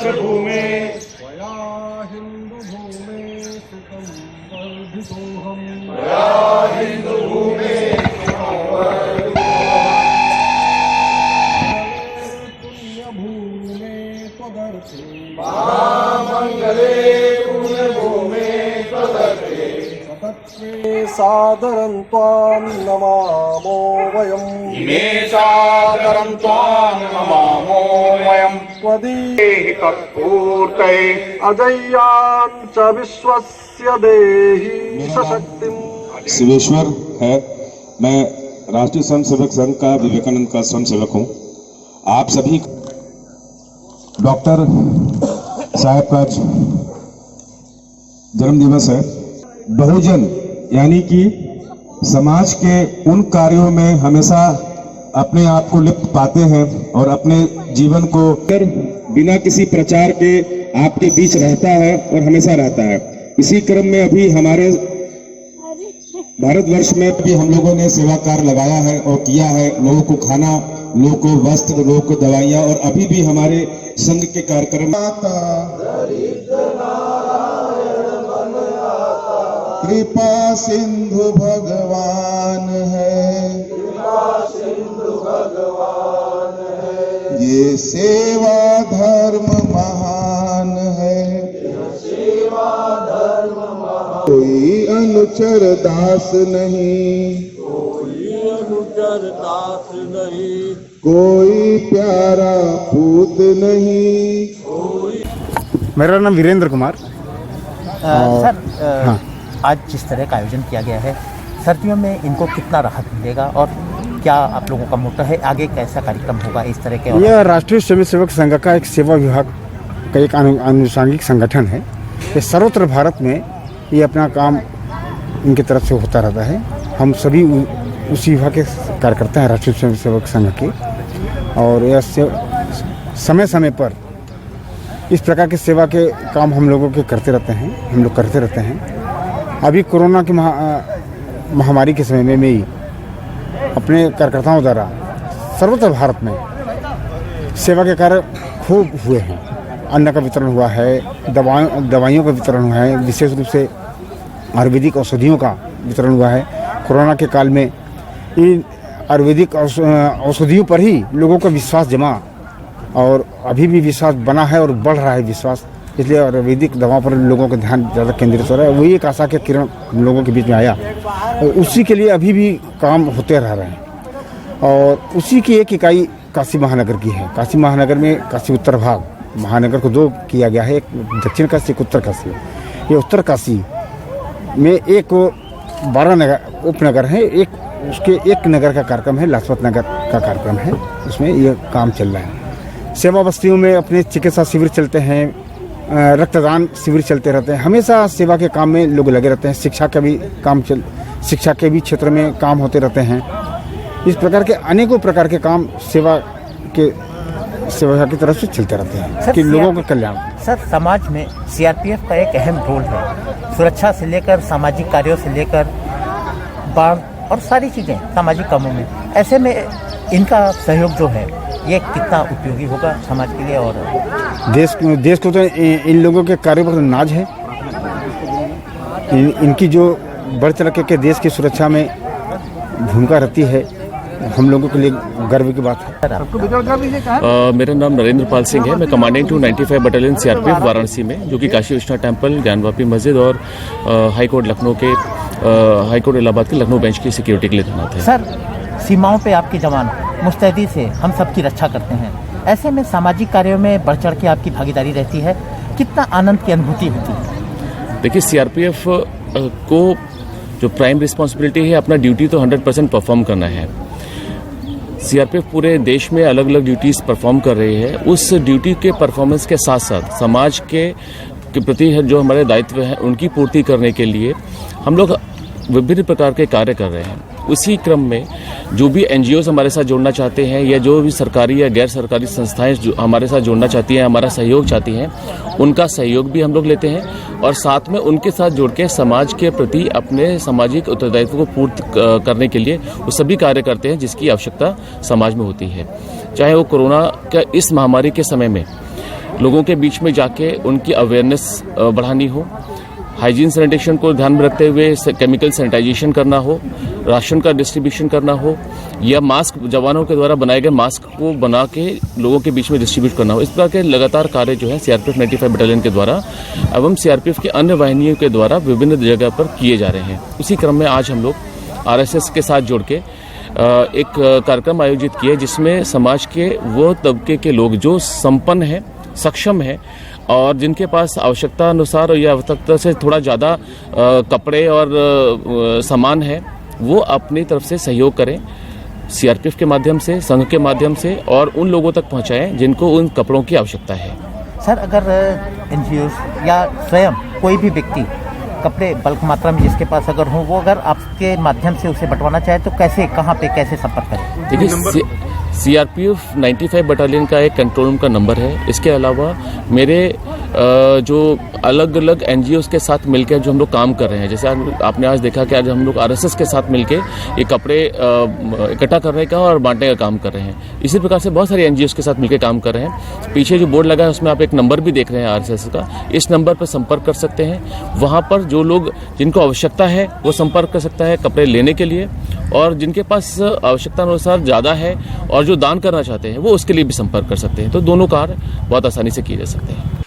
राष्ट्रभूमे त्वया हिन्दुभूमे सुतं वर्धितोऽहम् त्वया हिन्दुभूमे पुण्यभूमे त्वदर्थे महामङ्गले पुण्यभूमे त्वदर्थे सतत्वे सादरं त्वां नमामो वयम् इमे सादरं त्वां नमामो वयम् त्वदीय तत्पूर्तये अजय्यां च विश्वस्य देहि सशक्तिम्। शिवेश्वर है। मैं राष्ट्रीय स्वयंसेवक संघ का विवेकानंद का स्वयंसेवक हूँ। आप सभी डॉक्टर साहब का जन्म दिवस है। बहुजन यानी कि समाज के उन कार्यों में हमेशा अपने आप को लिप्त पाते हैं और अपने जीवन को बिना किसी प्रचार के आपके बीच रहता है और हमेशा रहता है। इसी क्रम में अभी हमारे भारतवर्ष में भी हम लोगों ने सेवा कार्य लगाया है और किया है। लोगों को खाना, लोगों को वस्त्र, लोगों को दवाइयाँ, और अभी भी हमारे संघ के कार्यक्रम कृपा सिंधु भगवान है, ये सेवा धर्म महान है, कोई अनुचर दास नहीं, कोई प्यारा पूत नहीं। मेरा नाम वीरेंद्र कुमार। सर हाँ। आज जिस तरह का आयोजन किया गया है, सर्दियों में इनको कितना राहत मिलेगा और क्या आप लोगों का मोटो है, आगे कैसा कार्यक्रम होगा इस तरह के? यह राष्ट्रीय स्वयंसेवक संघ का एक सेवा विभाग का एक आनुषंगिक संगठन है। ये सर्वत्र भारत में ये अपना काम इनकी तरफ से होता रहता है। हम सभी उसी विभाग के कार्यकर्ता हैं राष्ट्रीय स्वयंसेवक संघ के, और यह समय समय पर इस प्रकार के सेवा के काम हम लोगों के करते रहते हैं, हम लोग करते रहते हैं। अभी कोरोना की महामारी के समय में ही अपने कार्यकर्ताओं द्वारा सर्वत्र भारत में सेवा के कार्य खूब हुए हैं। अन्न का वितरण हुआ है, दवाइयों का वितरण हुआ है, विशेष रूप से आयुर्वेदिक औषधियों का वितरण हुआ है। कोरोना के काल में इन आयुर्वेदिक औषधियों पर ही लोगों का विश्वास जमा, और अभी भी विश्वास बना है और बढ़ रहा है विश्वास। इसलिए आयुर्वेदिक दवाओं पर लोगों का ध्यान ज़्यादा केंद्रित हो रहा है। वही एक आशा के किरण हम लोगों के बीच में आया, और उसी के लिए अभी भी काम होते रह रहे हैं। और उसी की एक इकाई काशी महानगर की है। काशी महानगर में काशी उत्तर भाग महानगर को दो किया गया है, एक दक्षिण काशी, एक उत्तर काशी। ये उत्तर काशी में एक 12 नगर उपनगर है, एक उसके एक नगर का कार्यक्रम है, लाजपत नगर का कार्यक्रम है। उसमें ये काम चल रहा है। सेवा बस्तियों में अपने चिकित्सा शिविर चलते हैं, रक्तदान शिविर चलते रहते हैं। हमेशा सेवा के काम में लोग लगे रहते हैं। शिक्षा शिक्षा के भी क्षेत्र में काम होते रहते हैं। इस प्रकार के अनेकों प्रकार के काम सेवा की तरफ से चलते रहते हैं कि लोगों का कल्याण। सर, समाज में सीआरपीएफ का एक अहम रोल है, सुरक्षा से लेकर सामाजिक कार्यों से लेकर बाढ़ और सारी चीज़ें सामाजिक कामों में। ऐसे में इनका सहयोग जो है ये कितना उपयोगी होगा समाज के लिए? और देश को तो इन लोगों के कार्यों पर नाज है। इनकी जो बढ़ चढ़ के देश की सुरक्षा में भूमिका रहती है, हम लोगों के लिए गर्व की बात है। मेरा नाम नरेंद्र पाल सिंह है। मैं कमांडिंग 295 बटालियन सीआरपीएफ वाराणसी में, जो कि काशी विश्वनाथ टेम्पल, ज्ञानवापी मस्जिद और हाईकोर्ट इलाहाबाद के लखनऊ बेंच की सिक्योरिटी के लिए तैनात है। सर, सीमाओं पे आपके जवान मुस्तैदी से हम सबकी रक्षा करते हैं। ऐसे में सामाजिक कार्यों में बढ़ चढ़ के आपकी भागीदारी रहती है, कितना आनंद की अनुभूति होती है? देखिए, सीआरपीएफ को जो प्राइम रिस्पॉन्सिबिलिटी है, अपना ड्यूटी तो 100% परफॉर्म करना है। सीआरपीएफ पूरे देश में अलग अलग ड्यूटीज परफॉर्म कर रही है। उस ड्यूटी के परफॉर्मेंस के साथ साथ समाज के प्रति जो हमारे दायित्व हैं उनकी पूर्ति करने के लिए हम लोग विभिन्न प्रकार के कार्य कर रहे हैं। उसी क्रम में जो भी एनजीओज हमारे साथ जोड़ना चाहते हैं, या जो भी सरकारी या गैर सरकारी संस्थाएं जो हमारे साथ जोड़ना चाहती हैं, हमारा सहयोग चाहती हैं, उनका सहयोग भी हम लोग लेते हैं। और साथ में उनके साथ जुड़ के समाज के प्रति अपने सामाजिक उत्तरदायित्व को पूर्ति करने के लिए वो सभी कार्य करते हैं जिसकी आवश्यकता समाज में होती है। चाहे वो कोरोना का इस महामारी के समय में लोगों के बीच में जाके उनकी अवेयरनेस बढ़ानी हो, हाइजीन सैनिटेशन को ध्यान में रखते हुए केमिकल सैनिटाइजेशन करना हो, राशन का डिस्ट्रीब्यूशन करना हो, या मास्क जवानों के द्वारा बनाए गए मास्क को बना के लोगों के बीच में डिस्ट्रीब्यूट करना हो। इस प्रकार के लगातार कार्य जो है सीआरपीएफ 95 बटालियन के द्वारा एवं सीआरपीएफ के अन्य वाहिनियों के द्वारा विभिन्न जगह पर किए जा रहे हैं। उसी क्रम में आज हम लोग आरएसएस के साथ जुड़ के एक कार्यक्रम आयोजित किए, जिसमें समाज के वो तबके के लोग जो संपन्न हैं, सक्षम हैं और जिनके पास आवश्यकता अनुसार या आवश्यकता से थोड़ा ज़्यादा कपड़े और सामान है, वो अपनी तरफ से सहयोग करें सीआरपीएफ के माध्यम से, संघ के माध्यम से, और उन लोगों तक पहुंचाएं जिनको उन कपड़ों की आवश्यकता है। सर, अगर एनजीओ या स्वयं कोई भी व्यक्ति कपड़े बल्क मात्रा में जिसके पास अगर हो, वो अगर आपके माध्यम से उसे बंटवाना चाहे तो कैसे, कहाँ पे, कैसे संपर्क करें? देखिए, सीआरपीएफ 95 बटालियन का एक कंट्रोल रूम का नंबर है। इसके अलावा मेरे जो अलग अलग एनजीओज के साथ मिलकर जो हम लोग काम कर रहे हैं, जैसे आपने आज देखा कि आज हम लोग आरएसएस के साथ मिलकर ये कपड़े इकट्ठा करने का और बांटने का काम कर रहे हैं। इसी प्रकार से बहुत सारे एनजीओज के साथ मिलकर काम कर रहे हैं। पीछे जो बोर्ड लगा है उसमें आप एक नंबर भी देख रहे हैं आरएसएस का, इस नंबर पर संपर्क कर सकते हैं। वहाँ पर जो लोग जिनको आवश्यकता है वो संपर्क कर सकता है कपड़े लेने के लिए, और जिनके पास आवश्यकता अनुसार ज़्यादा है और जो दान करना चाहते हैं वो उसके लिए भी संपर्क कर सकते हैं। तो दोनों कार्य बहुत आसानी से किए जा सकते हैं।